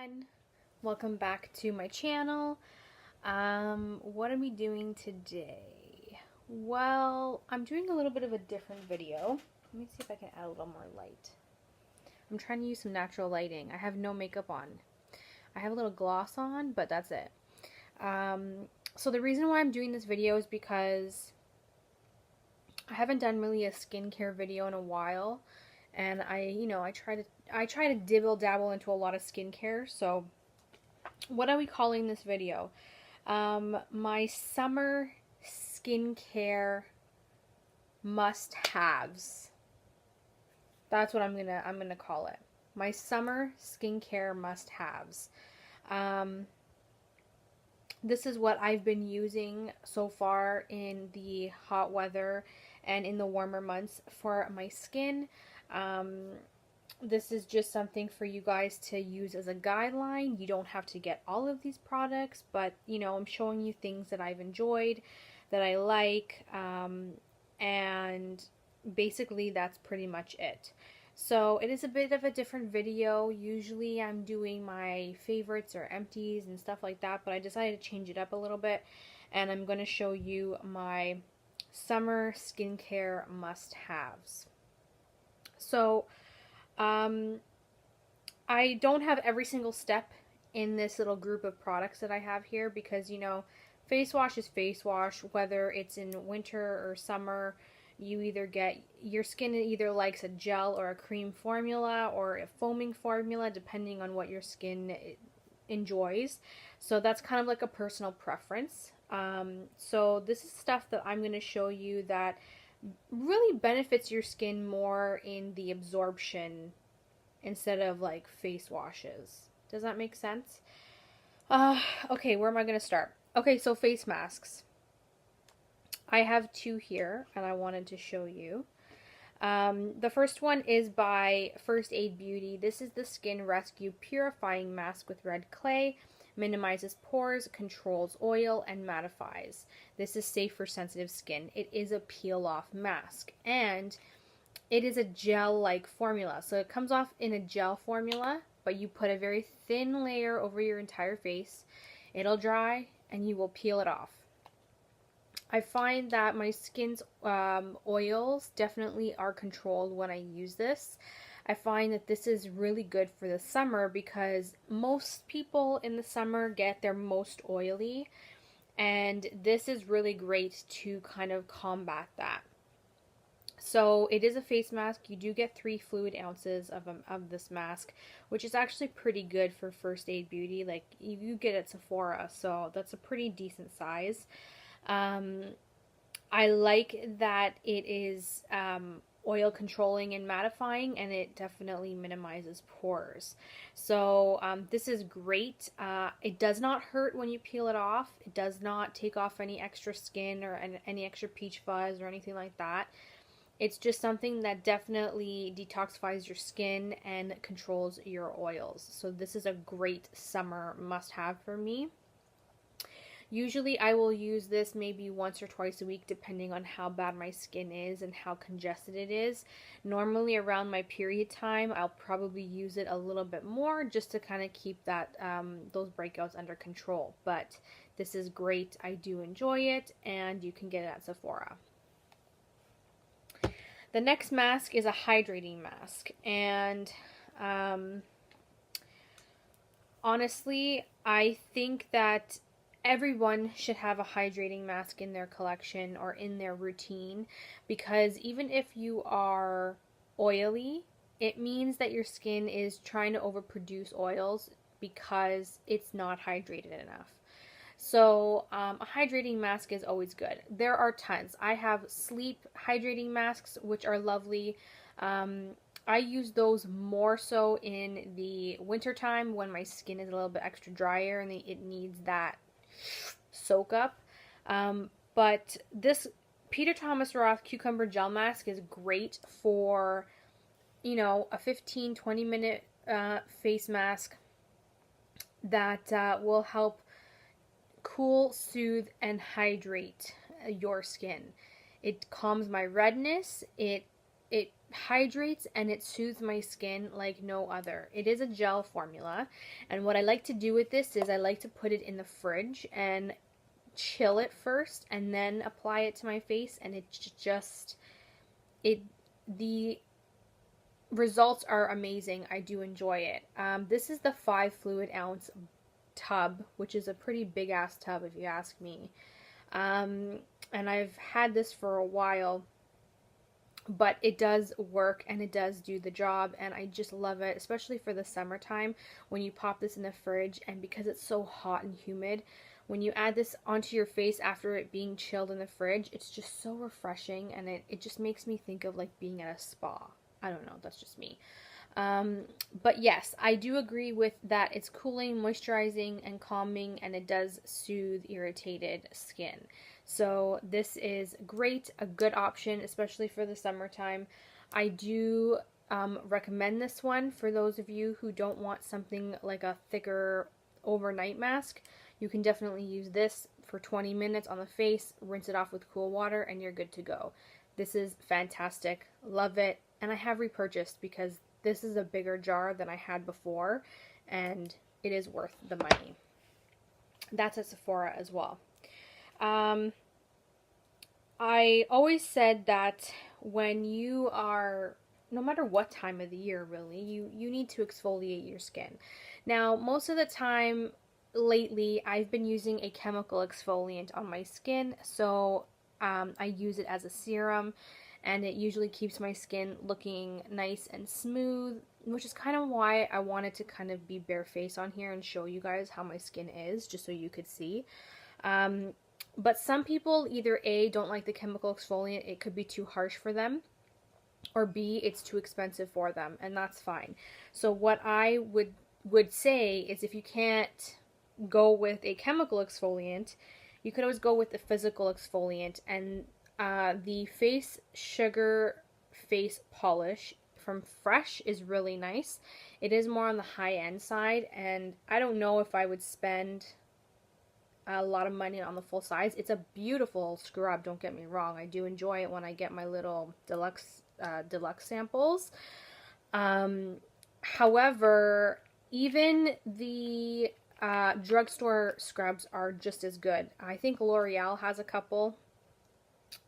everyone, welcome back to my channel. What are we doing today? Well, I'm doing a little bit of a different video. Let me see if I can add a little more light. I'm trying to use some natural lighting. I have no makeup on. I have a little gloss on, but that's it. So the reason why I'm doing this video is because I haven't done really a skincare video in a while, and I try to dibble dabble into a lot of skincare. So what are we calling this video? My summer skincare must-haves. That's what I'm gonna call it. My summer skincare must-haves. This is what I've been using so far in the hot weather and in the warmer months for my skin. This is just something for you guys to use as a guideline. You don't have to get all of these products, but I'm showing you things that I've enjoyed, that I like, and basically that's pretty much it. So it is a bit of a different video. Usually I'm doing my favorites or empties and stuff like that, but I decided to change it up a little bit, and I'm going to show you my summer skincare must-haves. So I don't have every single step in this little group of products that I have here because, face wash is face wash, whether it's in winter or summer. Your skin either likes a gel or a cream formula or a foaming formula, depending on what your skin enjoys. So that's kind of like a personal preference. So this is stuff that I'm going to show you that really benefits your skin more in the absorption instead of like face washes. Does that make sense? Okay, where am I going to start? Okay, so face masks. I have two here and I wanted to show you. The first one is by First Aid Beauty. This is the Skin Rescue Purifying Mask with red clay. Minimizes pores, controls oil, and mattifies. This is safe for sensitive skin. It is a peel-off mask, and it is a gel-like formula. So it comes off in a gel formula, but you put a very thin layer over your entire face. It'll dry, and you will peel it off. I find that my skin's oils definitely are controlled when I use this. I find that this is really good for the summer because most people in the summer get their most oily, and this is really great to kind of combat that. So it is a face mask. You do get 3 fluid ounces of this mask, which is actually pretty good for First Aid Beauty. Like, you get it at Sephora, so that's a pretty decent size. I like that it is oil controlling and mattifying, and it definitely minimizes pores. So this is great. It does not hurt when you peel it off. It does not take off any extra skin or any extra peach fuzz or anything like that. It's just something that definitely detoxifies your skin and controls your oils. So this is a great summer must-have for me. Usually I will use this maybe once or twice a week depending on how bad my skin is and how congested it is. Normally around my period time I'll probably use it a little bit more just to kind of keep that those breakouts under control. But this is great. I do enjoy it, and you can get it at Sephora. The next mask is a hydrating mask, and honestly I think that everyone should have a hydrating mask in their collection or in their routine, because even if you are oily, it means that your skin is trying to overproduce oils because it's not hydrated enough. So a hydrating mask is always good. There are tons. I have sleep hydrating masks, which are lovely. I use those more so in the wintertime when my skin is a little bit extra drier and it needs that soak up. But this Peter Thomas Roth cucumber gel mask is great for a 15-20 minute face mask that will help cool, soothe, and hydrate your skin. It calms my redness. It hydrates and it soothes my skin like no other. It is a gel formula, and what I like to do with this is I like to put it in the fridge and chill it first and then apply it to my face, and the results are amazing. I do enjoy it. This is the 5 fluid ounce tub, which is a pretty big ass tub if you ask me. And I've had this for a while, but it does work and it does do the job, and I just love it, especially for the summertime when you pop this in the fridge, and because it's so hot and humid, when you add this onto your face after it being chilled in the fridge, it's just so refreshing, and it just makes me think of like being at a spa. I don't know, that's just me. But yes, I do agree with that. It's cooling, moisturizing, and calming, and it does soothe irritated skin. So this is great, a good option, especially for the summertime. I do recommend this one for those of you who don't want something like a thicker overnight mask. You can definitely use this for 20 minutes on the face, rinse it off with cool water, and you're good to go. This is fantastic. Love it. And I have repurchased because this is a bigger jar than I had before, and it is worth the money. That's at Sephora as well. I always said that when you are, no matter what time of the year really, you need to exfoliate your skin. Now, most of the time lately, I've been using a chemical exfoliant on my skin, so I use it as a serum, and it usually keeps my skin looking nice and smooth, which is kind of why I wanted to kind of be barefaced on here and show you guys how my skin is, just so you could see. But some people either A, don't like the chemical exfoliant, it could be too harsh for them, or B, it's too expensive for them, and that's fine. So what I would say is, if you can't go with a chemical exfoliant, you could always go with the physical exfoliant, and the Face Sugar Face Polish from Fresh is really nice. It is more on the high-end side, and I don't know if I would spend a lot of money on the full size. It's a beautiful scrub, don't get me wrong. I do enjoy it when I get my little deluxe samples. However, even the drugstore scrubs are just as good. I think L'Oreal has a couple.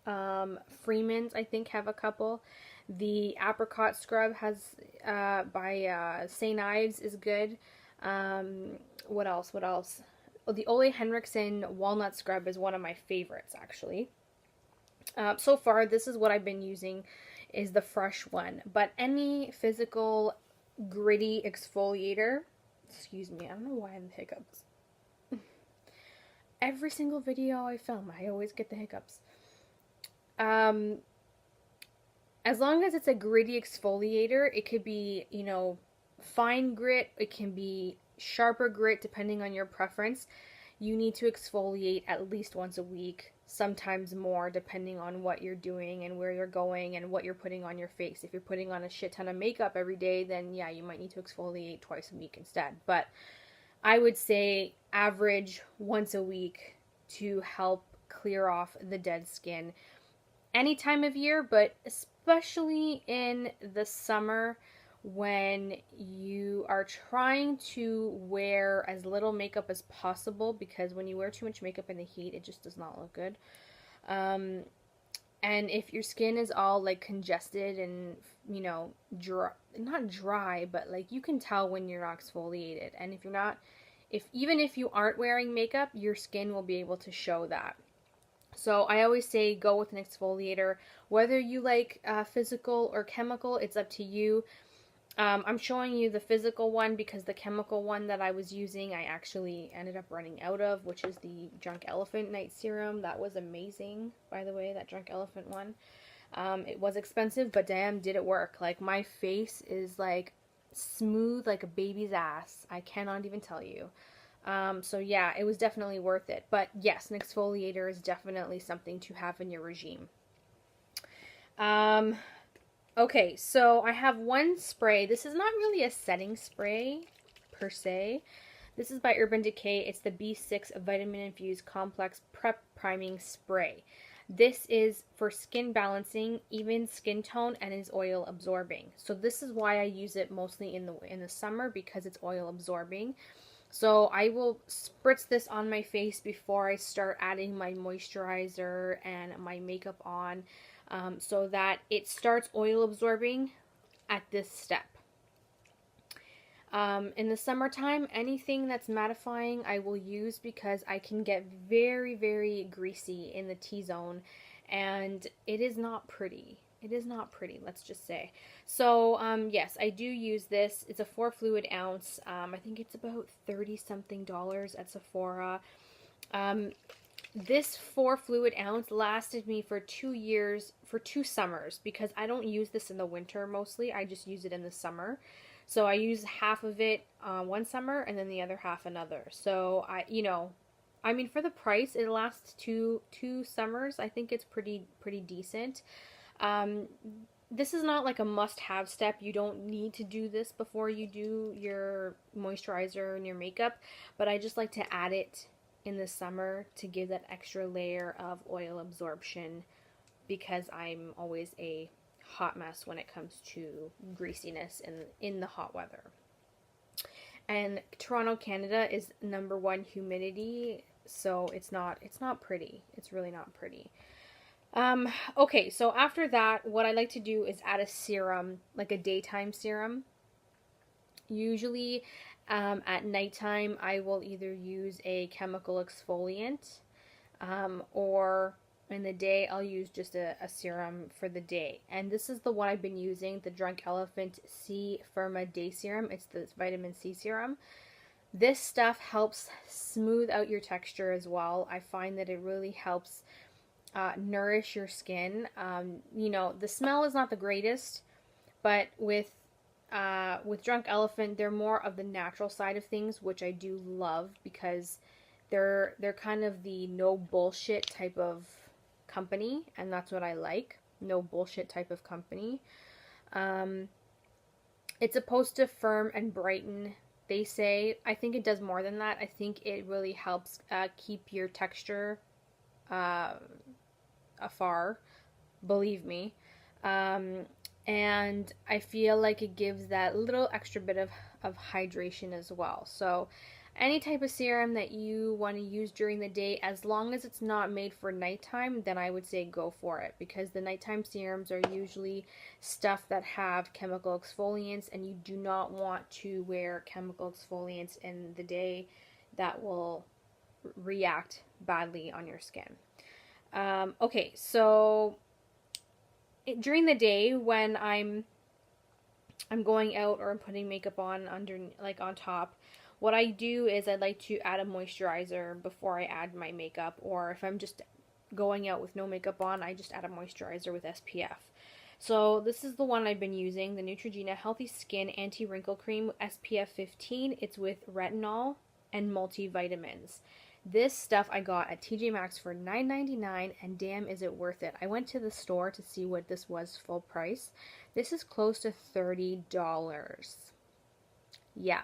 Freeman's, I think, have a couple. The apricot scrub has by St. Ives is good. What else? Oh, the Ole Henriksen walnut scrub is one of my favorites, actually. So far, this is what I've been using, is the Fresh one. But any physical gritty exfoliator, excuse me, I don't know why I have the hiccups. Every single video I film, I always get the hiccups. As long as it's a gritty exfoliator, it could be, you know, fine grit, it can be sharper grit, depending on your preference. You need to exfoliate at least once a week, sometimes more, depending on what you're doing and where you're going and what you're putting on your face. If you're putting on a shit ton of makeup every day, then yeah, you might need to exfoliate twice a week instead. But I would say average once a week to help clear off the dead skin any time of year, but especially in the summer when you are trying to wear as little makeup as possible, because when you wear too much makeup in the heat, it just does not look good. And if your skin is all like congested and, you know, dry, not dry, but like you can tell when you're not exfoliated. And if you're not, even if you aren't wearing makeup, your skin will be able to show that. So I always say go with an exfoliator. Whether you like physical or chemical, it's up to you. I'm showing you the physical one because the chemical one that I was using, I actually ended up running out of, which is the Drunk Elephant Night Serum. That was amazing, by the way, that Drunk Elephant one. It was expensive, but damn, did it work. Like, my face is like smooth like a baby's ass. I cannot even tell you. So yeah, it was definitely worth it. But yes, an exfoliator is definitely something to have in your regime. Okay, so I have one spray. This is not really a setting spray, per se. This is by Urban Decay. It's the B6 Vitamin Infused Complex Prep Priming Spray. This is for skin balancing, even skin tone, and is oil absorbing. So this is why I use it mostly in the summer, because it's oil absorbing. So I will spritz this on my face before I start adding my moisturizer and my makeup on, so that it starts oil absorbing at this step. In the summertime, anything that's mattifying I will use, because I can get very, very greasy in the T-zone, and it is not pretty. It is not pretty, let's just say. So, yes, I do use this. It's a 4 fluid ounce. I think it's about 30 something dollars at Sephora. This 4 fluid ounce lasted me for 2 years, for 2 summers, because I don't use this in the winter mostly. I just use it in the summer. So I use half of it one summer and then the other half another. So I mean, for the price, it lasts two summers. I think it's pretty decent. This is not like a must-have step. You don't need to do this before you do your moisturizer and your makeup, but I just like to add it in the summer to give that extra layer of oil absorption, because I'm always a hot mess when it comes to greasiness in the hot weather. And Toronto, Canada is #1 humidity, so it's not pretty. It's really not pretty. Okay, so after that, what I like to do is add a serum, like a daytime serum. Usually, at nighttime, I will either use a chemical exfoliant, or in the day, I'll use just a serum for the day. And this is the one I've been using, the Drunk Elephant C Firma Day Serum. It's the vitamin C serum. This stuff helps smooth out your texture as well. I find that it really helps nourish your skin. The smell is not the greatest, but with Drunk Elephant, they're more of the natural side of things, which I do love, because they're kind of the no bullshit type of company, and that's what I like. No bullshit type of company. It's supposed to firm and brighten, they say. I think it does more than that. I think it really helps keep your texture afar, believe me. And I feel like it gives that little extra bit of hydration as well. So any type of serum that you want to use during the day, as long as it's not made for nighttime, then I would say go for it, because the nighttime serums are usually stuff that have chemical exfoliants, and you do not want to wear chemical exfoliants in the day. That will react badly on your skin. Okay, so during the day, when I'm going out or I'm putting makeup on under, like, on top, what I do is I like to add a moisturizer before I add my makeup, or if I'm just going out with no makeup on, I just add a moisturizer with SPF. So this is the one I've been using, the Neutrogena Healthy Skin Anti-Wrinkle Cream SPF 15. It's with retinol and multivitamins. This stuff I got at TJ Maxx for $9.99, and damn is it worth it. I went to the store to see what this was full price. This is close to $30. Yeah,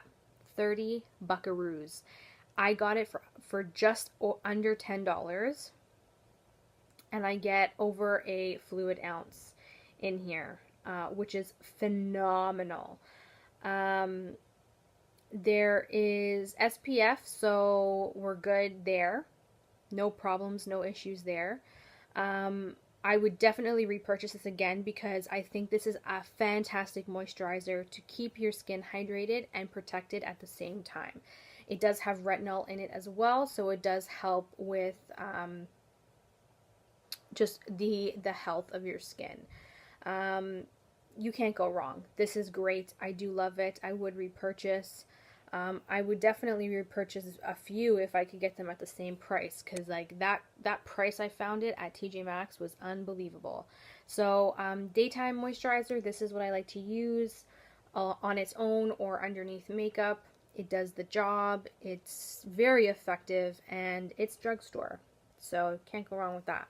30 buckaroos. I got it for just under $10, and I get over a fluid ounce in here, which is phenomenal. There is SPF, so we're good there. No problems, no issues there. I would definitely repurchase this again, because I think this is a fantastic moisturizer to keep your skin hydrated and protected at the same time. It does have retinol in it as well, so it does help with just the health of your skin. You can't go wrong. This is great. I do love it. I would repurchase. I would definitely repurchase a few if I could get them at the same price, because like that price I found it at TJ Maxx was unbelievable. So daytime moisturizer, this is what I like to use on its own or underneath makeup. It does the job. It's very effective, and it's drugstore, so can't go wrong with that.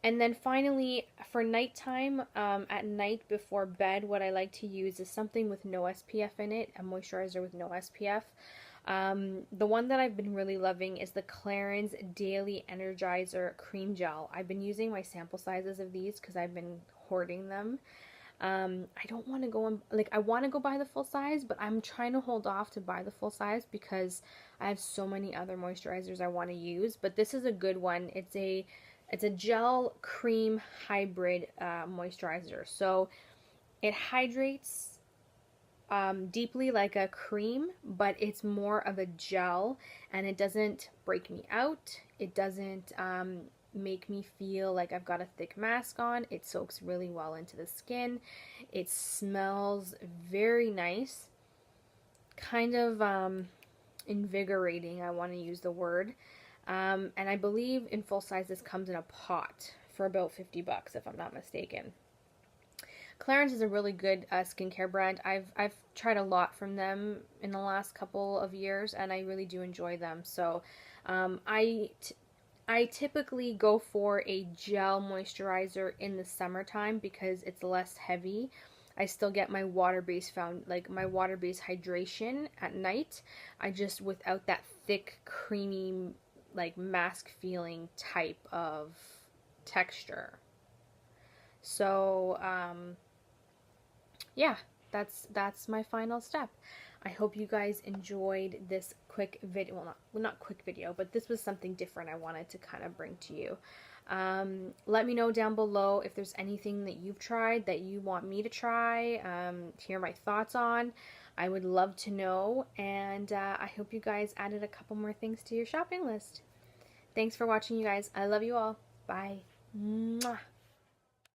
And then finally, for nighttime, at night before bed, what I like to use is something with no SPF in it, a moisturizer with no SPF. The one that I've been really loving is the Clarins Daily Energizer Cream Gel. I've been using my sample sizes of these because I've been hoarding them. I don't want to go on, like, I want to go buy the full size, but I'm trying to hold off to buy the full size because I have so many other moisturizers I want to use. But this is a good one. It's a gel cream hybrid moisturizer. So it hydrates deeply like a cream, but it's more of a gel, and it doesn't break me out. It doesn't make me feel like I've got a thick mask on. It soaks really well into the skin. It smells very nice, kind of invigorating, I want to use the word. And I believe in full size this comes in a pot for about $50 if I'm not mistaken. Clarins is a really good skincare brand. I've tried a lot from them in the last couple of years, and I really do enjoy them. So I typically go for a gel moisturizer in the summertime because it's less heavy. I still get my water-based hydration at night. I just, without that thick, creamy, like mask feeling type of texture. So, yeah, that's my final step. I hope you guys enjoyed this quick video. Well, not quick video, but this was something different I wanted to kind of bring to you. Let me know down below if there's anything that you've tried that you want me to try, hear my thoughts on. I would love to know, and I hope you guys added a couple more things to your shopping list. Thanks for watching, you guys. I love you all. Bye. Mwah.